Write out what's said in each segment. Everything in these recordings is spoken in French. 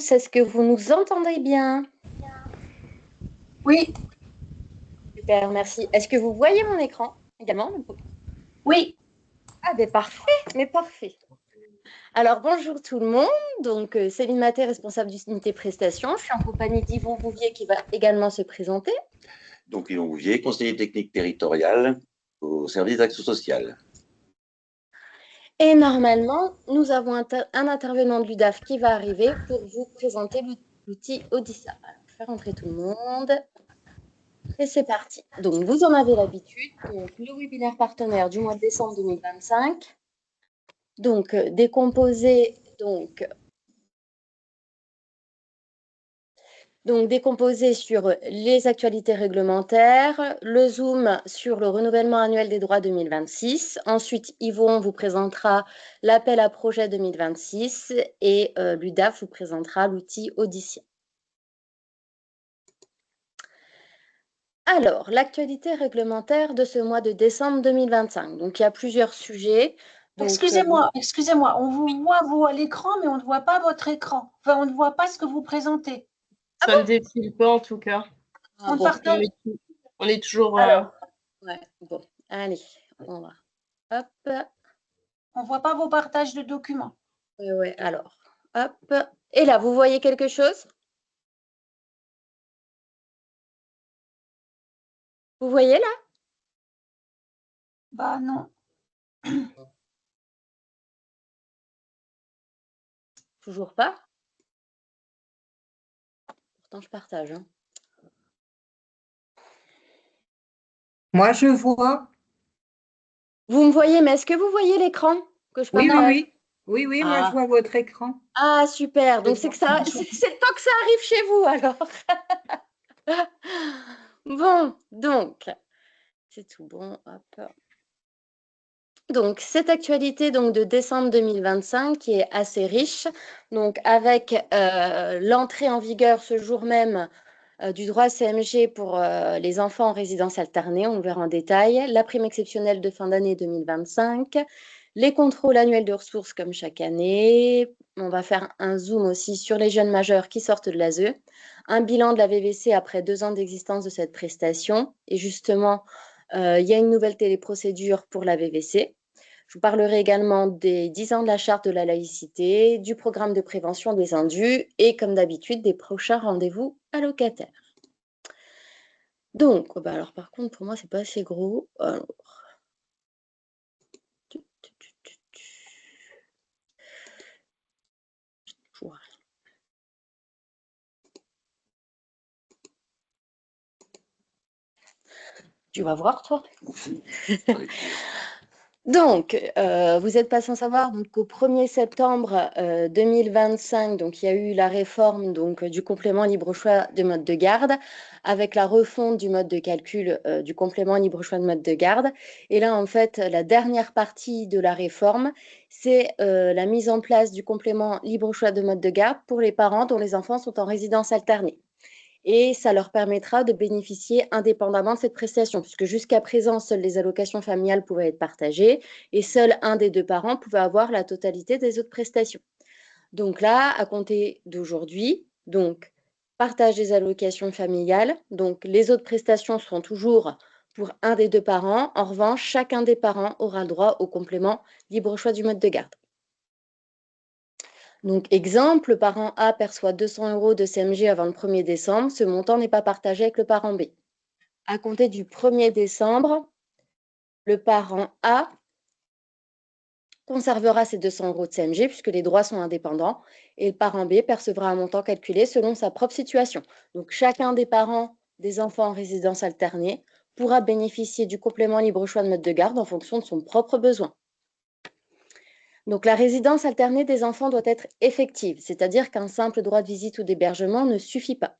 Est-ce que vous nous entendez bien? Oui, Super, merci. Est-ce que vous voyez mon écran également? oui. Ah, ben parfait, mais parfait. Alors, bonjour tout le monde. Donc, Céline Maté, responsable d'unité prestation. Je suis en compagnie d'Yvon Bouvier qui va également se présenter. Donc, Yvon Bouvier, conseiller technique territorial au service d'action sociale. Et normalement, nous avons un intervenant de l'UDAF qui va arriver pour vous présenter l'outil Odissa. Alors, je vais faire entrer tout le monde. Et c'est parti. Donc, vous en avez l'habitude. Donc, le webinaire partenaire du mois de décembre 2025. Donc, décomposé sur les actualités réglementaires, le Zoom sur le renouvellement annuel des droits 2026. Ensuite, Yvon vous présentera l'appel à projet 2026 et l'UDAF vous présentera l'outil Odyssey. Alors, l'actualité réglementaire de ce mois de décembre 2025. Donc, il y a plusieurs sujets. Excusez-moi, on vous voit vous à l'écran, mais on ne voit pas votre écran. Enfin, on ne voit pas ce que vous présentez. Ça ne défile pas en tout cas. On partage. On est toujours. Alors, ouais, bon, allez, on va. Hop. On ne voit pas vos partages de documents. Ouais, alors, hop. Et là, vous voyez quelque chose? Vous voyez là? Bah non. Toujours pas? Pourtant, je partage. Hein. Moi, je vois. Vous me voyez, mais est-ce que vous voyez l'écran que je Oui, partage? oui, moi, je vois votre écran. Ah, super. Donc, c'est le temps que ça arrive chez vous, alors. Bon, donc, c'est tout bon. Hop. Donc, cette actualité donc, de décembre 2025 qui est assez riche, donc avec l'entrée en vigueur ce jour même du droit CMG pour les enfants en résidence alternée, on le verra en détail, la prime exceptionnelle de fin d'année 2025, les contrôles annuels de ressources comme chaque année, on va faire un zoom aussi sur les jeunes majeurs qui sortent de l'ASE, un bilan de la VVC après 2 ans d'existence de cette prestation, et justement, il y a une nouvelle téléprocédure pour la VVC. Je vous parlerai également des 10 ans de la charte de la laïcité, du programme de prévention des indus et, comme d'habitude, des prochains rendez-vous allocataires. Donc, bah alors par contre, pour moi, c'est pas assez gros. Alors... Voilà. Tu vas voir, toi. Donc, vous n'êtes pas sans savoir qu'au 1er septembre 2025, donc, il y a eu la réforme donc, du complément libre choix de mode de garde avec la refonte du mode de calcul du complément libre choix de mode de garde. Et là, en fait, la dernière partie de la réforme, c'est la mise en place du complément libre choix de mode de garde pour les parents dont les enfants sont en résidence alternée. Et ça leur permettra de bénéficier indépendamment de cette prestation, puisque jusqu'à présent, seules les allocations familiales pouvaient être partagées et seul un des deux parents pouvait avoir la totalité des autres prestations. Donc là, à compter d'aujourd'hui, donc partage des allocations familiales, donc les autres prestations seront toujours pour un des deux parents. En revanche, chacun des parents aura le droit au complément libre choix du mode de garde. Donc, exemple, le parent A perçoit 200 € de CMG avant le 1er décembre. Ce montant n'est pas partagé avec le parent B. À compter du 1er décembre, le parent A conservera ses 200 € de CMG puisque les droits sont indépendants et le parent B percevra un montant calculé selon sa propre situation. Donc, chacun des parents des enfants en résidence alternée pourra bénéficier du complément libre choix de mode de garde en fonction de son propre besoin. Donc, la résidence alternée des enfants doit être effective, c'est-à-dire qu'un simple droit de visite ou d'hébergement ne suffit pas.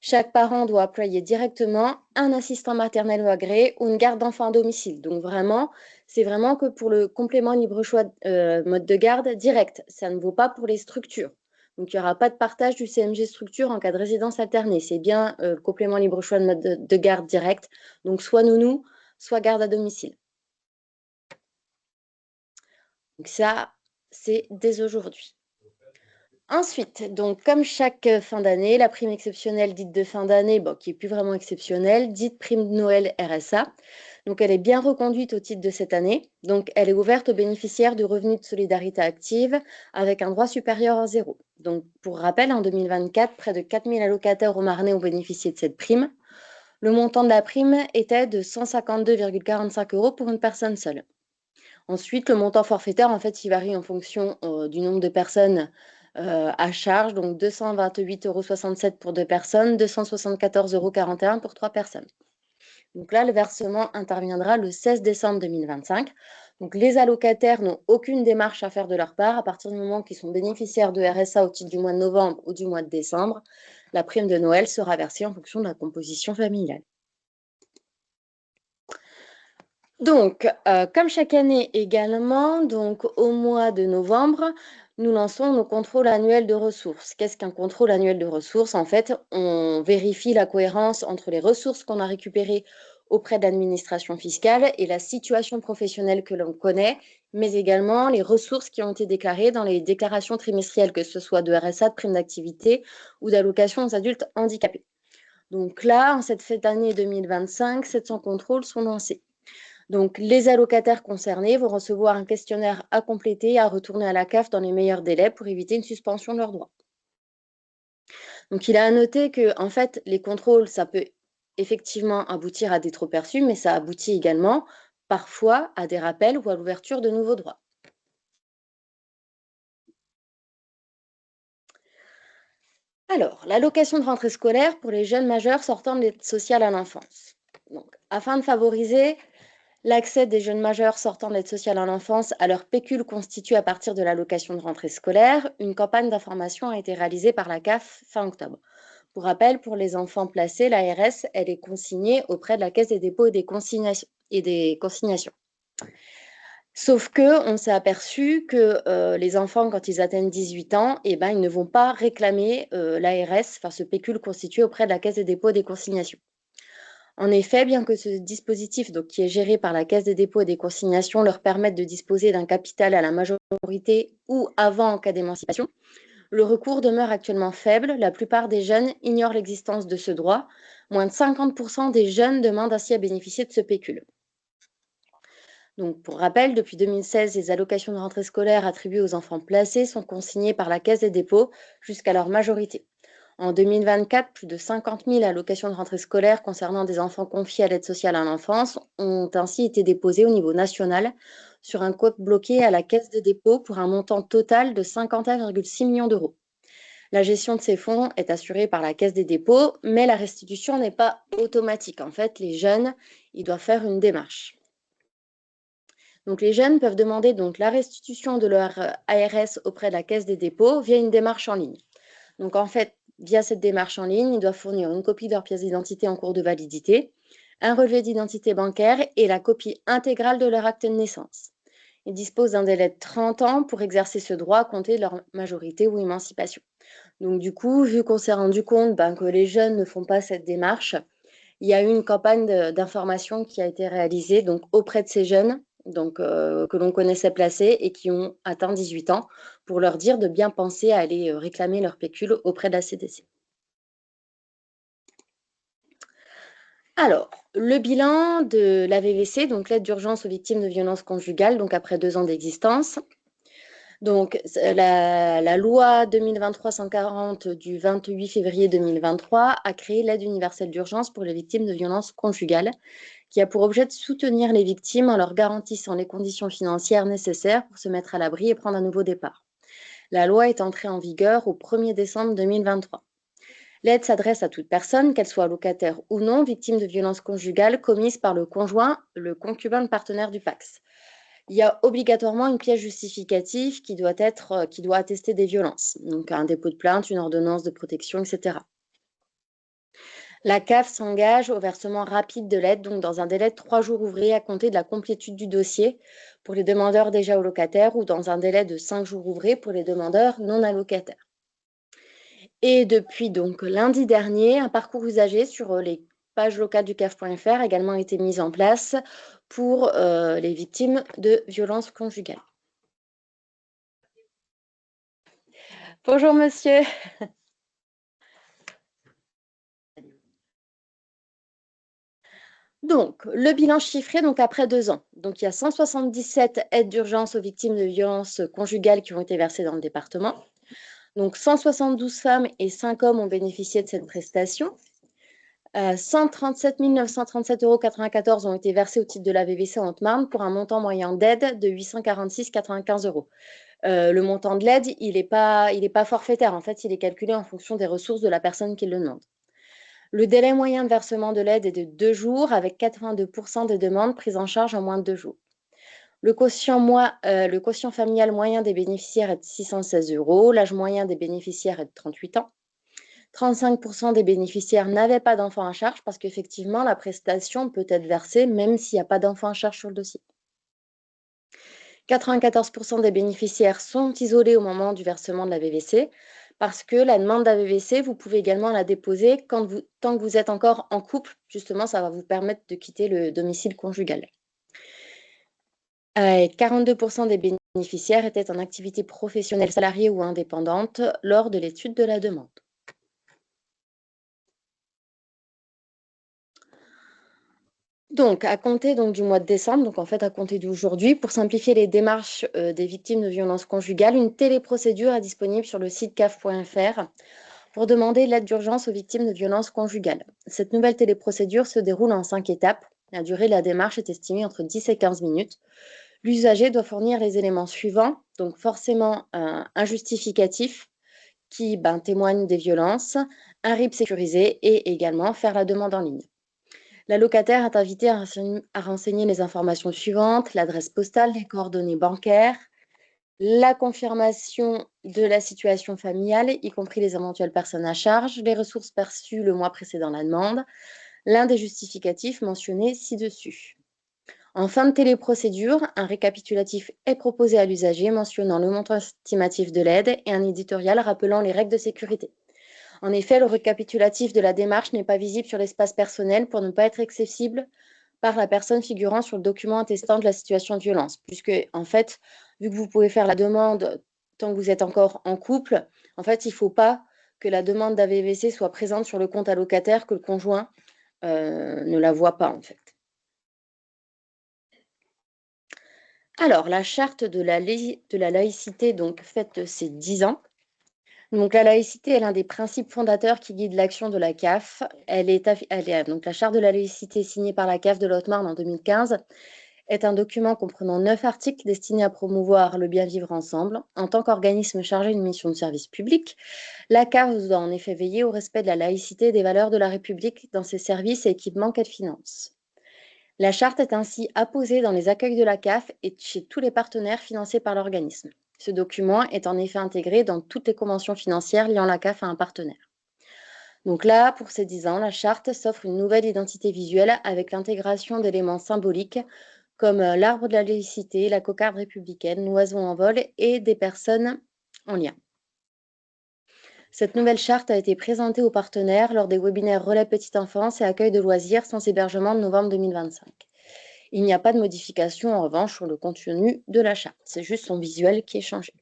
Chaque parent doit employer directement un assistant maternel ou agréé ou une garde d'enfants à domicile. Donc, vraiment, c'est vraiment que pour le complément libre choix mode de garde direct. Ça ne vaut pas pour les structures. Donc, il n'y aura pas de partage du CMG structure en cas de résidence alternée. C'est bien le complément libre choix de mode de garde direct. Donc, soit nounou, soit garde à domicile. Donc ça, c'est dès aujourd'hui. Ensuite, donc, comme chaque fin d'année, la prime exceptionnelle dite de fin d'année, qui n'est plus vraiment exceptionnelle, dite prime de Noël RSA. Donc, elle est bien reconduite au titre de cette année. Donc, elle est ouverte aux bénéficiaires de revenus de solidarité active avec un droit supérieur à 0. Donc, pour rappel, en 2024, près de 4 000 allocataires au Marnais ont bénéficié de cette prime. Le montant de la prime était de 152,45 € pour une personne seule. Ensuite, le montant forfaitaire, en fait, il varie en fonction du nombre de personnes à charge, donc 228,67 € pour 2 personnes, 274,41 € pour 3 personnes. Donc là, le versement interviendra le 16 décembre 2025. Donc les allocataires n'ont aucune démarche à faire de leur part à partir du moment qu'ils sont bénéficiaires de RSA au titre du mois de novembre ou du mois de décembre. La prime de Noël sera versée en fonction de la composition familiale. Donc, comme chaque année également, donc au mois de novembre, nous lançons nos contrôles annuels de ressources. Qu'est-ce qu'un contrôle annuel de ressources? En fait, on vérifie la cohérence entre les ressources qu'on a récupérées auprès de l'administration fiscale et la situation professionnelle que l'on connaît, mais également les ressources qui ont été déclarées dans les déclarations trimestrielles, que ce soit de RSA, de prime d'activité ou d'allocation aux adultes handicapés. Donc là, en cette année 2025, 700 contrôles sont lancés. Donc, les allocataires concernés vont recevoir un questionnaire à compléter et à retourner à la CAF dans les meilleurs délais pour éviter une suspension de leurs droits. Donc, il est à noter que, en fait, les contrôles, ça peut effectivement aboutir à des trop-perçus, mais ça aboutit également parfois à des rappels ou à l'ouverture de nouveaux droits. Alors, l'allocation de rentrée scolaire pour les jeunes majeurs sortant de l'aide sociale à l'enfance. Donc, afin de favoriser l'accès des jeunes majeurs sortant de l'aide sociale à l'enfance à leur pécule constitué à partir de l'allocation de rentrée scolaire, une campagne d'information a été réalisée par la CAF fin octobre. Pour rappel, pour les enfants placés, l'ARS, elle est consignée auprès de la Caisse des dépôts et des consignations. Sauf qu'on s'est aperçu que les enfants, quand ils atteignent 18 ans, ils ne vont pas réclamer l'ARS, enfin ce pécule constitué auprès de la Caisse des dépôts et des consignations. En effet, bien que ce dispositif, donc, qui est géré par la Caisse des dépôts et des consignations, leur permette de disposer d'un capital à la majorité ou avant en cas d'émancipation, le recours demeure actuellement faible. La plupart des jeunes ignorent l'existence de ce droit. Moins de 50% des jeunes demandent ainsi à bénéficier de ce pécule. Donc, pour rappel, depuis 2016, les allocations de rentrée scolaire attribuées aux enfants placés sont consignées par la Caisse des dépôts jusqu'à leur majorité. En 2024, plus de 50 000 allocations de rentrée scolaire concernant des enfants confiés à l'aide sociale à l'enfance ont ainsi été déposées au niveau national sur un compte bloqué à la Caisse des dépôts pour un montant total de 51,6 millions d'euros. La gestion de ces fonds est assurée par la Caisse des dépôts, mais la restitution n'est pas automatique. En fait, les jeunes, ils doivent faire une démarche. Donc, les jeunes peuvent demander donc la restitution de leur ARS auprès de la Caisse des dépôts via une démarche en ligne. Donc, en fait, via cette démarche en ligne, ils doivent fournir une copie de leur pièce d'identité en cours de validité, un relevé d'identité bancaire et la copie intégrale de leur acte de naissance. Ils disposent d'un délai de 30 ans pour exercer ce droit à compter de leur majorité ou émancipation. Donc, du coup, vu qu'on s'est rendu compte que les jeunes ne font pas cette démarche, il y a eu une campagne d'information qui a été réalisée donc, auprès de ces jeunes que l'on connaissait placés et qui ont atteint 18 ans pour leur dire de bien penser à aller réclamer leur pécule auprès de la CDC. Alors, le bilan de la VVC, donc l'aide d'urgence aux victimes de violences conjugales, donc après 2 ans d'existence. Donc, la loi 2023-140 du 28 février 2023 a créé l'aide universelle d'urgence pour les victimes de violences conjugales, qui a pour objet de soutenir les victimes en leur garantissant les conditions financières nécessaires pour se mettre à l'abri et prendre un nouveau départ. La loi est entrée en vigueur au 1er décembre 2023. L'aide s'adresse à toute personne, qu'elle soit locataire ou non, victime de violences conjugales commises par le conjoint, le concubin, le partenaire du PACS. Il y a obligatoirement une pièce justificative qui doit attester des violences, donc un dépôt de plainte, une ordonnance de protection, etc. La CAF s'engage au versement rapide de l'aide, donc dans un délai de 3 jours ouvrés à compter de la complétude du dossier pour les demandeurs déjà allocataires ou dans un délai de 5 jours ouvrés pour les demandeurs non allocataires. Et depuis donc lundi dernier, un parcours usager sur les pages locales du CAF.fr a également été mis en place pour les victimes de violences conjugales. Bonjour, monsieur. Donc, le bilan chiffré, donc après 2 ans. Donc, il y a 177 aides d'urgence aux victimes de violences conjugales qui ont été versées dans le département. Donc, 172 femmes et 5 hommes ont bénéficié de cette prestation. 137 937,94 € ont été versés au titre de la VVC en Haute-Marne pour un montant moyen d'aide de 846,95 €. Le montant de l'aide, il n'est pas forfaitaire. En fait, il est calculé en fonction des ressources de la personne qui le demande. Le délai moyen de versement de l'aide est de 2 jours, avec 82% des demandes prises en charge en moins de 2 jours. Le quotient familial moyen des bénéficiaires est de 616 €. L'âge moyen des bénéficiaires est de 38 ans. 35% des bénéficiaires n'avaient pas d'enfants à charge parce qu'effectivement, la prestation peut être versée même s'il n'y a pas d'enfants à charge sur le dossier. 94% des bénéficiaires sont isolés au moment du versement de la VVC parce que la demande de la VVC, vous pouvez également la déposer tant que vous êtes encore en couple. Justement, ça va vous permettre de quitter le domicile conjugal. 42% des bénéficiaires étaient en activité professionnelle salariée ou indépendante lors de l'étude de la demande. Donc, à compter du mois de décembre, donc en fait à compter d'aujourd'hui, pour simplifier les démarches des victimes de violences conjugales, une téléprocédure est disponible sur le site caf.fr pour demander l'aide d'urgence aux victimes de violences conjugales. Cette nouvelle téléprocédure se déroule en 5 étapes. La durée de la démarche est estimée entre 10 et 15 minutes. L'usager doit fournir les éléments suivants, donc forcément un justificatif qui témoigne des violences, un RIB sécurisé et également faire la demande en ligne. La locataire est invitée à renseigner les informations suivantes: l'adresse postale, les coordonnées bancaires, la confirmation de la situation familiale, y compris les éventuelles personnes à charge, les ressources perçues le mois précédant la demande, l'un des justificatifs mentionnés ci-dessus. En fin de téléprocédure, un récapitulatif est proposé à l'usager mentionnant le montant estimatif de l'aide et un éditorial rappelant les règles de sécurité. En effet, le récapitulatif de la démarche n'est pas visible sur l'espace personnel pour ne pas être accessible par la personne figurant sur le document attestant de la situation de violence, puisque, en fait, vu que vous pouvez faire la demande tant que vous êtes encore en couple, en fait, il ne faut pas que la demande d'AVVC soit présente sur le compte allocataire, que le conjoint ne la voit pas, en fait. Alors, la charte de la laïcité, donc, fête ses 10 ans. Donc, la laïcité est l'un des principes fondateurs qui guide l'action de la CAF. Donc, la charte de la laïcité signée par la CAF de la Haute-Marne en 2015 est un document comprenant 9 articles destinés à promouvoir le bien vivre ensemble. En tant qu'organisme chargé d'une mission de service public, la CAF doit en effet veiller au respect de la laïcité et des valeurs de la République dans ses services et équipements qu'elle finance. La charte est ainsi apposée dans les accueils de la CAF et chez tous les partenaires financés par l'organisme. Ce document est en effet intégré dans toutes les conventions financières liant la CAF à un partenaire. Donc là, pour ces 10 ans, la charte s'offre une nouvelle identité visuelle avec l'intégration d'éléments symboliques comme l'arbre de la laïcité, la cocarde républicaine, l'oiseau en vol et des personnes en lien. Cette nouvelle charte a été présentée aux partenaires lors des webinaires Relais Petite Enfance et Accueil de loisirs sans hébergement de novembre 2025. Il n'y a pas de modification en revanche sur le contenu de la charte, c'est juste son visuel qui est changé.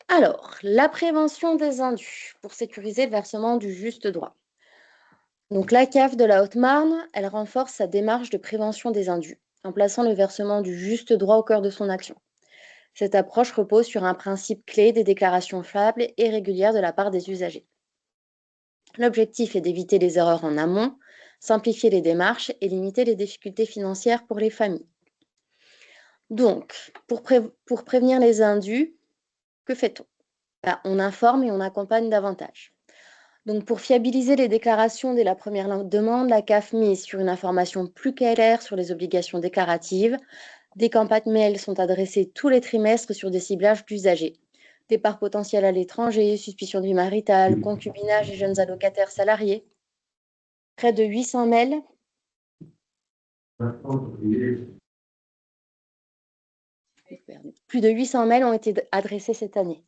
Alors, la prévention des indus pour sécuriser le versement du juste droit. Donc, la CAF de la Haute-Marne, elle renforce sa démarche de prévention des indus en plaçant le versement du juste droit au cœur de son action. Cette approche repose sur un principe clé des déclarations fiables et régulières de la part des usagers. L'objectif est d'éviter les erreurs en amont, simplifier les démarches et limiter les difficultés financières pour les familles. Donc, pour prévenir les indus, que fait-on ? On informe et on accompagne davantage. Donc, pour fiabiliser les déclarations dès la première demande, la CAF mise sur une information plus claire sur les obligations déclaratives. Des campagnes mail sont adressées tous les trimestres sur des ciblages d'usagers. Départ potentiel à l'étranger, suspicion de vie maritale, concubinage et jeunes allocataires salariés. Près de 800 mails. Plus de 800 mails ont été adressés cette année.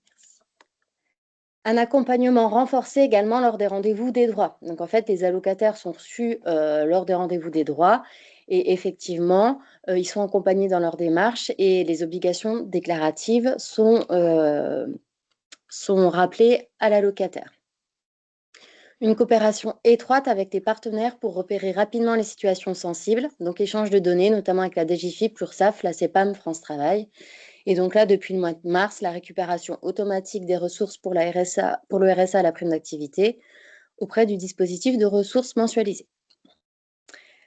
Un accompagnement renforcé également lors des rendez-vous des droits. Donc, en fait, les allocataires sont reçus lors des rendez-vous des droits et effectivement, ils sont accompagnés dans leur démarche et les obligations déclaratives sont rappelées à l'allocataire. Une coopération étroite avec les partenaires pour repérer rapidement les situations sensibles, donc échange de données, notamment avec la DGFiP, l'URSSAF, la CEPAM, France Travail. Et donc là, depuis le mois de mars, la récupération automatique des ressources pour le RSA, la prime d'activité, auprès du dispositif de ressources mensualisées.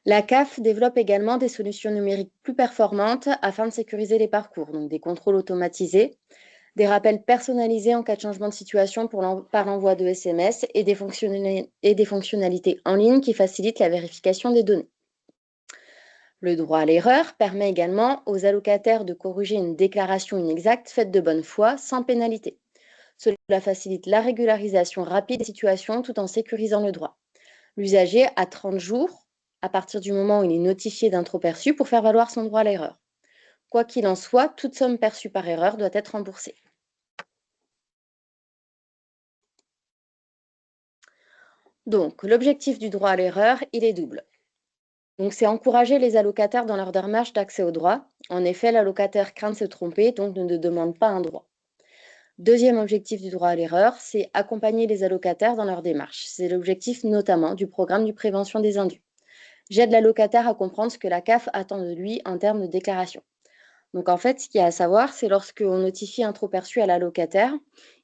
La CAF développe également des solutions numériques plus performantes afin de sécuriser les parcours, donc des contrôles automatisés, des rappels personnalisés en cas de changement de situation par l'envoi de SMS et des fonctionnalités en ligne qui facilitent la vérification des données. Le droit à l'erreur permet également aux allocataires de corriger une déclaration inexacte faite de bonne foi sans pénalité. Cela facilite la régularisation rapide des situations tout en sécurisant le droit. L'usager a 30 jours à partir du moment où il est notifié d'un trop perçu pour faire valoir son droit à l'erreur. Quoi qu'il en soit, toute somme perçue par erreur doit être remboursée. Donc, l'objectif du droit à l'erreur, il est double. Donc, c'est encourager les allocataires dans leur démarche d'accès au droit. En effet, l'allocataire craint de se tromper, donc ne demande pas un droit. Deuxième objectif du droit à l'erreur, c'est accompagner les allocataires dans leur démarche. C'est l'objectif notamment du programme de prévention des indus. J'aide l'allocataire à comprendre ce que la CAF attend de lui en termes de déclaration. Donc en fait, ce qu'il y a à savoir, c'est lorsqu'on notifie un trop perçu à l'allocataire,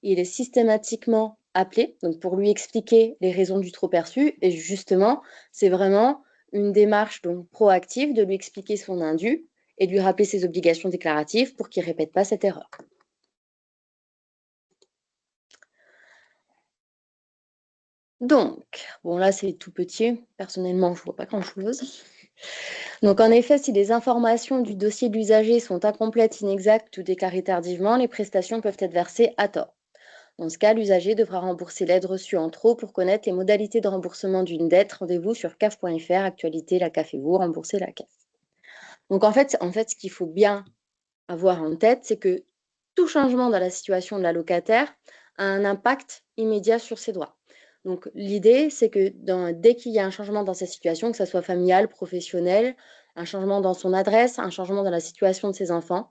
il est systématiquement appelé, donc pour lui expliquer les raisons du trop perçu. Et justement, c'est vraiment une démarche donc proactive de lui expliquer son indu et de lui rappeler ses obligations déclaratives pour qu'il ne répète pas cette erreur. Donc, bon là c'est tout petit, personnellement je ne vois pas grand-chose. Donc en effet, si les informations du dossier de l'usager sont incomplètes, inexactes ou déclarées tardivement, les prestations peuvent être versées à tort. Dans ce cas, l'usager devra rembourser l'aide reçue en trop. Pour connaître les modalités de remboursement d'une dette, rendez-vous sur caf.fr, actualité, la CAF et vous, rembourser la CAF. Donc en fait, ce qu'il faut bien avoir en tête, c'est que tout changement dans la situation de l'allocataire a un impact immédiat sur ses droits. Donc l'idée, c'est que dès qu'il y a un changement dans sa situation, que ce soit familial, professionnel, un changement dans son adresse, un changement dans la situation de ses enfants,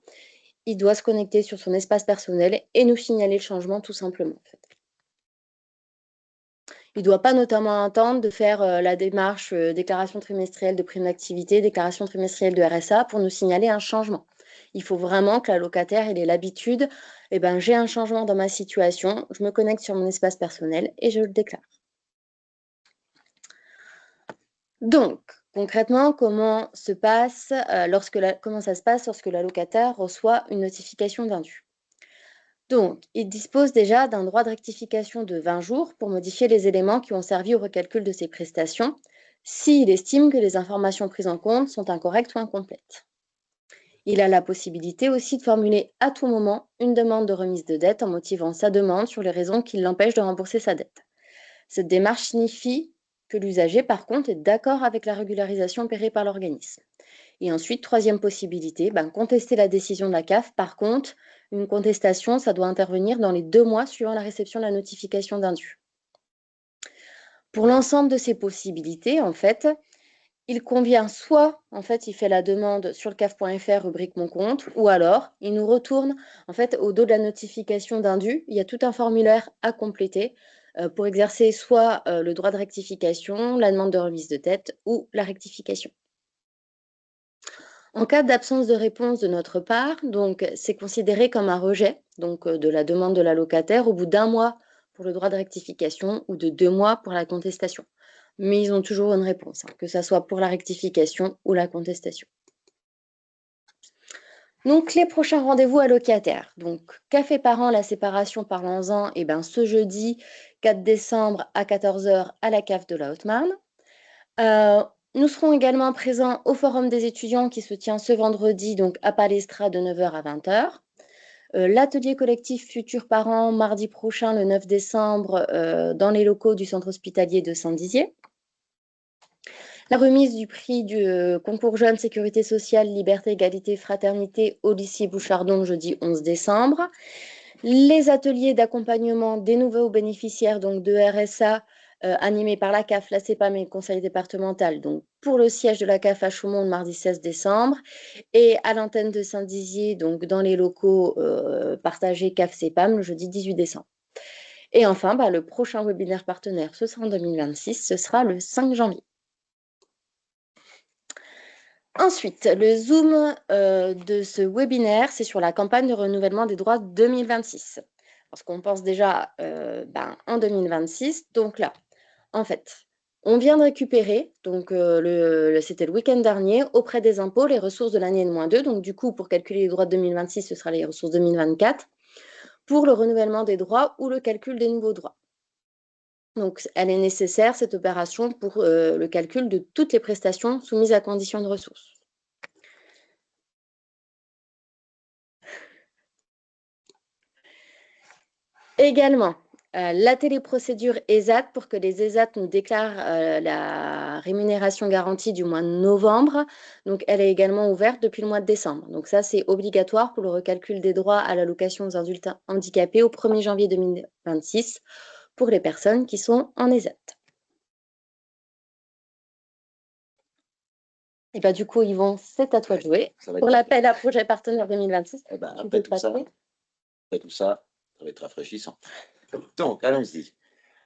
il doit se connecter sur son espace personnel et nous signaler le changement tout simplement. En fait. Il ne doit pas notamment attendre de faire la démarche déclaration trimestrielle de prime d'activité, déclaration trimestrielle de RSA pour nous signaler un changement. Il faut vraiment que l'allocataire ait l'habitude, j'ai un changement dans ma situation, je me connecte sur mon espace personnel et je le déclare. Donc, concrètement, comment ça se passe lorsque l'allocataire reçoit une notification d'indu? Donc, il dispose déjà d'un droit de rectification de 20 jours pour modifier les éléments qui ont servi au recalcul de ses prestations, s'il estime que les informations prises en compte sont incorrectes ou incomplètes. Il a la possibilité aussi de formuler à tout moment une demande de remise de dette en motivant sa demande sur les raisons qui l'empêchent de rembourser sa dette. Cette démarche signifie que l'usager, par contre, est d'accord avec la régularisation opérée par l'organisme. Et ensuite, troisième possibilité, contester la décision de la CAF. Par contre, une contestation, ça doit intervenir dans les 2 mois suivant la réception de la notification d'indu. Pour l'ensemble de ces possibilités, en fait, il convient soit, il fait la demande sur le caf.fr, rubrique mon compte, ou alors, il nous retourne, au dos de la notification d'indu, il y a tout un formulaire à compléter pour exercer soit le droit de rectification, la demande de remise de dette ou la rectification. En cas d'absence de réponse de notre part, donc c'est considéré comme un rejet de la demande de l'allocataire au bout d'1 mois pour le droit de rectification ou de 2 mois pour la contestation. Mais ils ont toujours une réponse, que ce soit pour la rectification ou la contestation. Donc, les prochains rendez-vous allocataires. Donc, café parents, la séparation, parlons-en, ce jeudi 4 décembre à 14h à la CAF de la Haute-Marne. Nous serons également présents au Forum des étudiants qui se tient ce vendredi, donc à Palestra de 9h à 20h. L'atelier collectif Futurs Parents, mardi prochain, le 9 décembre, dans les locaux du centre hospitalier de Saint-Dizier. La remise du prix du concours Jeunes Sécurité Sociale, Liberté, Égalité, Fraternité au lycée Bouchardon, jeudi 11 décembre. Les ateliers d'accompagnement des nouveaux bénéficiaires donc de RSA animés par la CAF, la CEPAM et le conseil départemental, donc pour le siège de la CAF à Chaumont le mardi 16 décembre et à l'antenne de Saint-Dizier, donc dans les locaux partagés CAF-CEPAM le jeudi 18 décembre. Et enfin, le prochain webinaire partenaire, ce sera en 2026, ce sera le 5 janvier. Ensuite, le zoom de ce webinaire, c'est sur la campagne de renouvellement des droits 2026. Parce qu'on pense déjà en 2026. Donc là, en fait, on vient de récupérer, donc c'était le week-end dernier, auprès des impôts, les ressources de l'année N-2. Donc du coup, pour calculer les droits de 2026, ce sera les ressources 2024, pour le renouvellement des droits ou le calcul des nouveaux droits. Donc, elle est nécessaire, cette opération, pour le calcul de toutes les prestations soumises à condition de ressources. Également, la téléprocédure ESAT pour que les ESAT nous déclarent la rémunération garantie du mois de novembre. Donc, elle est également ouverte depuis le mois de décembre. Donc, ça, c'est obligatoire pour le recalcul des droits à l'allocation aux adultes handicapés au 1er janvier 2026 pour les personnes qui sont en ESAT. Et du coup, Yvon, c'est à toi de jouer pour l'appel à projet partenaire 2026. Après tout ça, ça va être rafraîchissant. Donc, allons-y.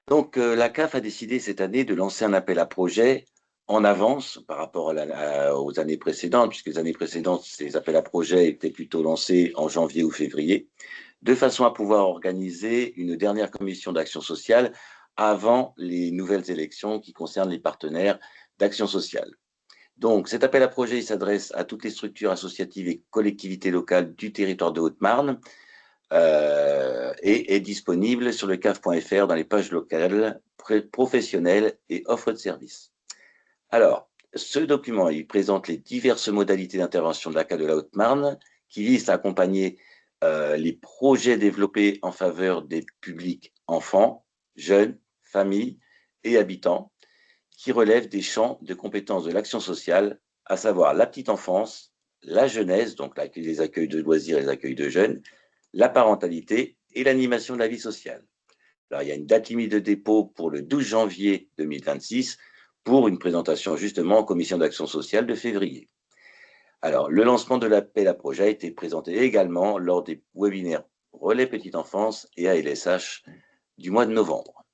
Donc, la CAF a décidé cette année de lancer un appel à projet en avance par rapport aux années précédentes, puisque les années précédentes, ces appels à projets étaient plutôt lancés en janvier ou février, de façon à pouvoir organiser une dernière commission d'action sociale avant les nouvelles élections qui concernent les partenaires d'action sociale. Donc, cet appel à projet s'adresse à toutes les structures associatives et collectivités locales du territoire de Haute-Marne et est disponible sur le caf.fr dans les pages locales, professionnelles et offres de services. Alors, ce document, il présente les diverses modalités d'intervention de la CAF de la Haute-Marne qui visent à accompagner les projets développés en faveur des publics enfants, jeunes, familles et habitants qui relèvent des champs de compétences de l'action sociale, à savoir la petite enfance, la jeunesse, donc les accueils de loisirs et les accueils de jeunes, la parentalité et l'animation de la vie sociale. Alors, il y a une date limite de dépôt pour le 12 janvier 2026 pour une présentation justement en commission d'action sociale de février. Alors, le lancement de l'appel à projet a été présenté également lors des webinaires Relais Petite Enfance et ALSH du mois de novembre.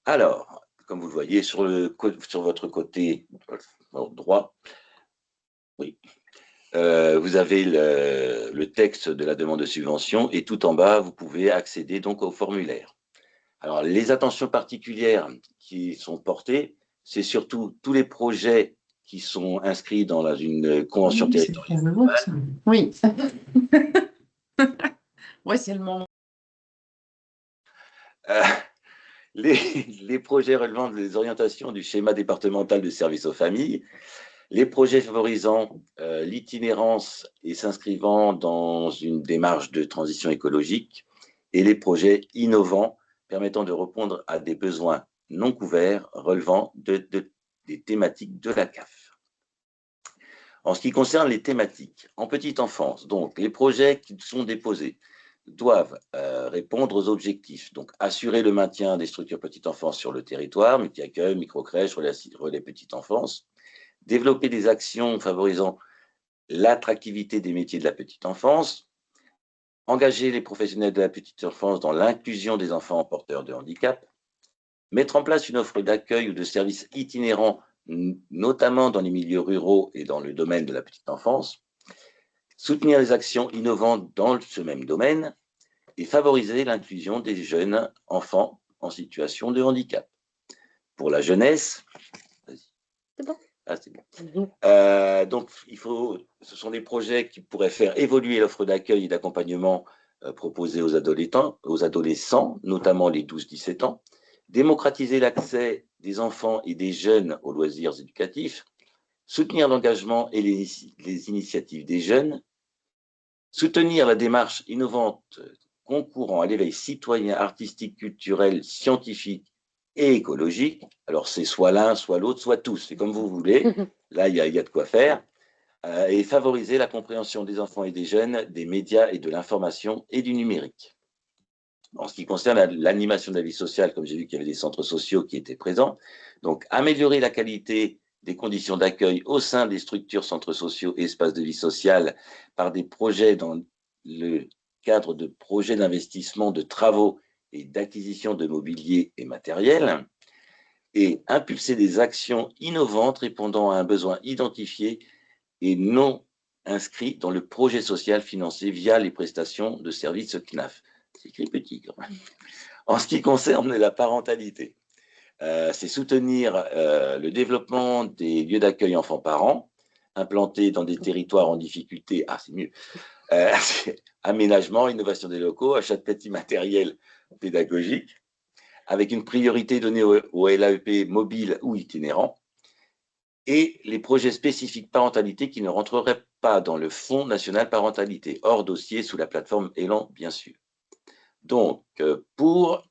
Alors, comme vous le voyez, sur votre côté droit, oui, vous avez le texte de la demande de subvention et tout en bas, vous pouvez accéder donc au formulaire. Alors, les attentions particulières qui sont portées, c'est surtout tous les projets qui sont inscrits dans une convention territoriale. Oui. Oui, c'est le moment. Les projets relevant des orientations du schéma départemental de services aux familles, les projets favorisant l'itinérance et s'inscrivant dans une démarche de transition écologique et les projets innovants permettant de répondre à des besoins non couverts relevant des thématiques de la CAF. En ce qui concerne les thématiques, en petite enfance, donc les projets qui sont déposés doivent répondre aux objectifs, donc assurer le maintien des structures petite enfance sur le territoire, multi-accueil, micro-crèche, relais petite enfance, développer des actions favorisant l'attractivité des métiers de la petite enfance, engager les professionnels de la petite enfance dans l'inclusion des enfants porteurs de handicap, mettre en place une offre d'accueil ou de services itinérants, notamment dans les milieux ruraux et dans le domaine de la petite enfance, soutenir les actions innovantes dans ce même domaine et favoriser l'inclusion des jeunes enfants en situation de handicap. Pour la jeunesse, c'est bon. Ah, c'est bon. Donc, ce sont des projets qui pourraient faire évoluer l'offre d'accueil et d'accompagnement proposée aux adolescents, notamment les 12-17 ans, démocratiser l'accès des enfants et des jeunes aux loisirs éducatifs, soutenir l'engagement et les initiatives des jeunes, soutenir la démarche innovante concourant à l'éveil citoyen, artistique, culturel, scientifique et écologique. Alors, c'est soit l'un, soit l'autre, soit tous. C'est comme vous voulez. Là, il y a de quoi faire. et favoriser la compréhension des enfants et des jeunes des médias et de l'information et du numérique. En ce qui concerne l'animation de la vie sociale, comme j'ai vu qu'il y avait des centres sociaux qui étaient présents, donc améliorer la qualité des conditions d'accueil au sein des structures, centres sociaux et espaces de vie sociale par des projets dans le cadre de projets d'investissement, de travaux et d'acquisition de mobilier et matériel, et impulser des actions innovantes répondant à un besoin identifié et non inscrit dans le projet social financé via les prestations de services CNAF. C'est écrit petit quand même. En ce qui concerne la parentalité, c'est soutenir le développement des lieux d'accueil enfants-parents implantés dans des territoires en difficulté. Ah, c'est mieux. Aménagement, innovation des locaux, achat de petits matériels pédagogiques, avec une priorité donnée au LAEP mobile ou itinérant, et les projets spécifiques parentalité qui ne rentreraient pas dans le Fonds national parentalité, hors dossier sous la plateforme Elan, bien sûr. Donc, pour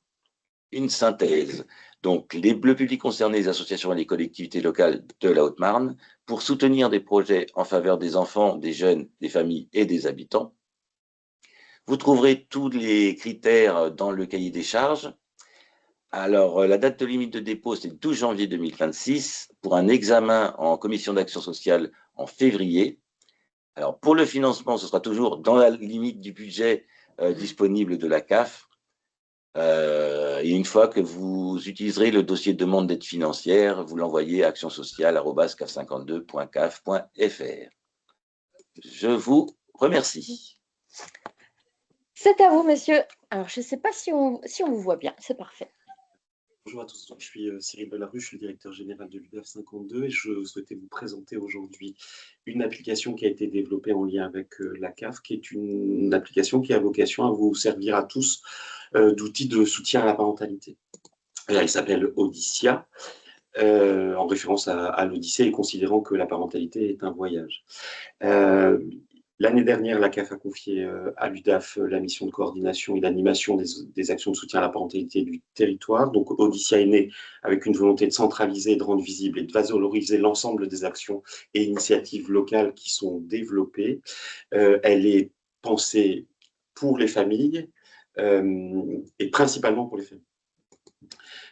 une synthèse, donc le public concerné, les associations et les collectivités locales de la Haute-Marne, pour soutenir des projets en faveur des enfants, des jeunes, des familles et des habitants. Vous trouverez tous les critères dans le cahier des charges. Alors, la date de limite de dépôt, c'est le 12 janvier 2026 pour un examen en commission d'action sociale en février. Alors, pour le financement, ce sera toujours dans la limite du budget disponible de la CAF. Et une fois que vous utiliserez le dossier de demande d'aide financière, vous l'envoyez à actionsociale@caf52.caf.fr. Je vous remercie. C'est à vous, monsieur. Alors, je ne sais pas si on vous voit bien. C'est parfait. Bonjour à tous, donc, je suis Cyril Delarue, je suis le directeur général de l'UDAF 52 et je souhaitais vous présenter aujourd'hui une application qui a été développée en lien avec la CAF, qui est une application qui a vocation à vous servir à tous d'outil de soutien à la parentalité. Elle s'appelle Odyssia, en référence à l'Odyssée et considérant que la parentalité est un voyage. L'année dernière, la CAF a confié à l'UDAF la mission de coordination et d'animation des actions de soutien à la parentalité du territoire. Donc, Odyssia est née avec une volonté de centraliser, de rendre visible et de valoriser l'ensemble des actions et initiatives locales qui sont développées. Elle est pensée pour les familles et principalement pour les familles.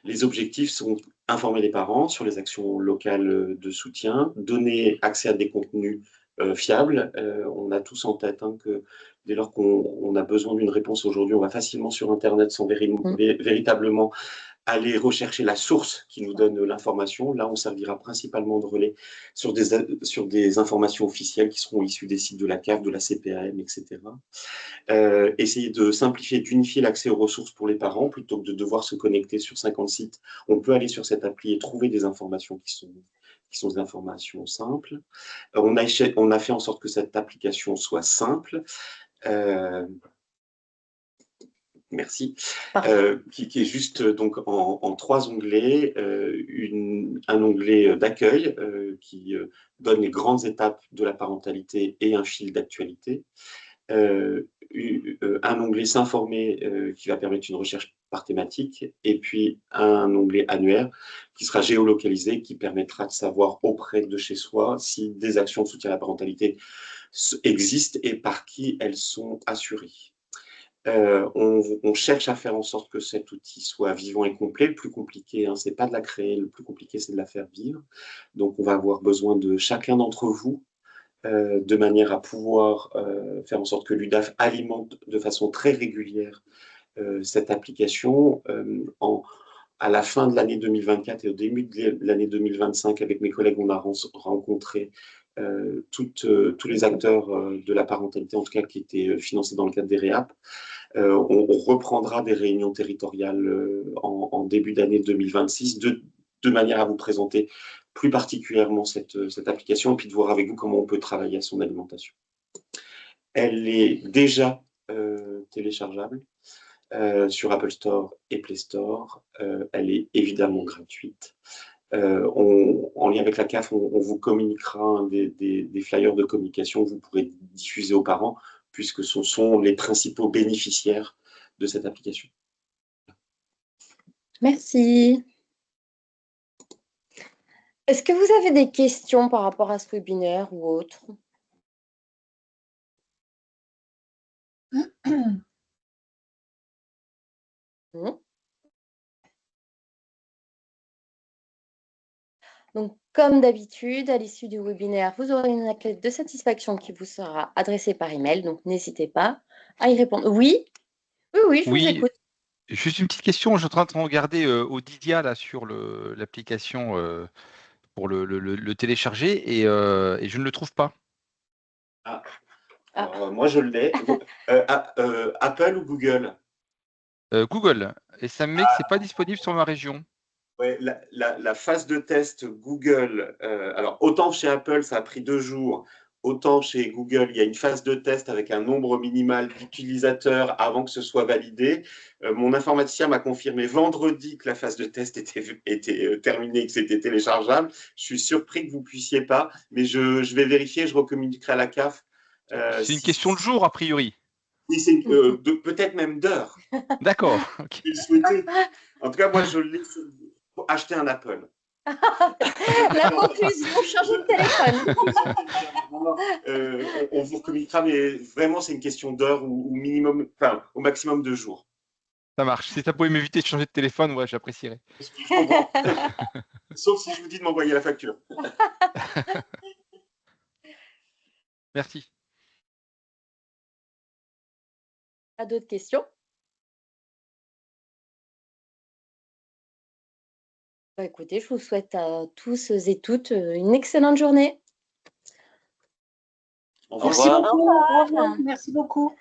Les objectifs sont informer les parents sur les actions locales de soutien, donner accès à des contenus fiables. On a tous en tête que dès lors qu'on a besoin d'une réponse aujourd'hui, on va facilement sur Internet sans véritablement aller rechercher la source qui nous donne l'information. Là, on servira principalement de relais sur des informations officielles qui seront issues des sites de la CAF, de la CPAM, etc. Essayer de simplifier, d'unifier l'accès aux ressources pour les parents, plutôt que de devoir se connecter sur 50 sites. On peut aller sur cette appli et trouver des informations qui sont des informations simples. On a fait en sorte que cette application soit simple. Merci. Qui est juste donc en 3 onglets. Un onglet d'accueil qui donne les grandes étapes de la parentalité et un fil d'actualité. Un onglet s'informer qui va permettre une recherche par thématique, et puis un onglet annuaire qui sera géolocalisé, qui permettra de savoir auprès de chez soi si des actions de soutien à la parentalité existent et par qui elles sont assurées. On cherche à faire en sorte que cet outil soit vivant et complet. Le plus compliqué, ce n'est pas de la créer, le plus compliqué, c'est de la faire vivre. Donc, on va avoir besoin de chacun d'entre vous de manière à pouvoir faire en sorte que l'UDAF alimente de façon très régulière cette application. À la fin de l'année 2024 et au début de l'année 2025, avec mes collègues, on a rencontré tous les acteurs de la parentalité, en tout cas qui étaient financés dans le cadre des REAP. On reprendra des réunions territoriales en début d'année 2026 de manière à vous présenter plus particulièrement cette application et puis de voir avec vous comment on peut travailler à son alimentation. Elle est déjà téléchargeable sur Apple Store et Play Store. Elle est évidemment gratuite. En lien avec la CAF, on vous communiquera des flyers de communication que vous pourrez diffuser aux parents, puisque ce sont les principaux bénéficiaires de cette application. Merci. Est-ce que vous avez des questions par rapport à ce webinaire ou autre? Bon. Donc, comme d'habitude, à l'issue du webinaire, vous aurez une enquête de satisfaction qui vous sera adressée par email. Donc, n'hésitez pas à y répondre. Oui, oui, je vous écoute. Juste une petite question. Je suis en train de regarder Audidia là, sur l'application pour le télécharger et je ne le trouve pas. Alors, moi, je l'ai. Apple ou Google? Google. Et ça me met que ce n'est pas disponible sur ma région. Ouais, la phase de test Google, alors autant chez Apple, ça a pris 2 jours, autant chez Google, il y a une phase de test avec un nombre minimal d'utilisateurs avant que ce soit validé. Mon informaticien m'a confirmé vendredi que la phase de test était terminée, que c'était téléchargeable. Je suis surpris que vous ne puissiez pas, mais je vais vérifier, je recommuniquerai à la CAF. C'est une question de jour, a priori. Oui, c'est peut-être même d'heures. D'accord. Okay. En tout cas, moi, je l'ai pour acheter un Apple. La conclusion, changer de téléphone. On vous communiquera, mais vraiment, c'est une question d'heure ou minimum, enfin, au maximum 2 jours. Ça marche. Si ça pouvait m'éviter de changer de téléphone, ouais, j'apprécierais. Sauf si je vous dis de m'envoyer la facture. Merci. Pas d'autres questions? Bah, écoutez, je vous souhaite à tous et toutes une excellente journée. Au Merci revoir. beaucoup. Au revoir. Merci beaucoup.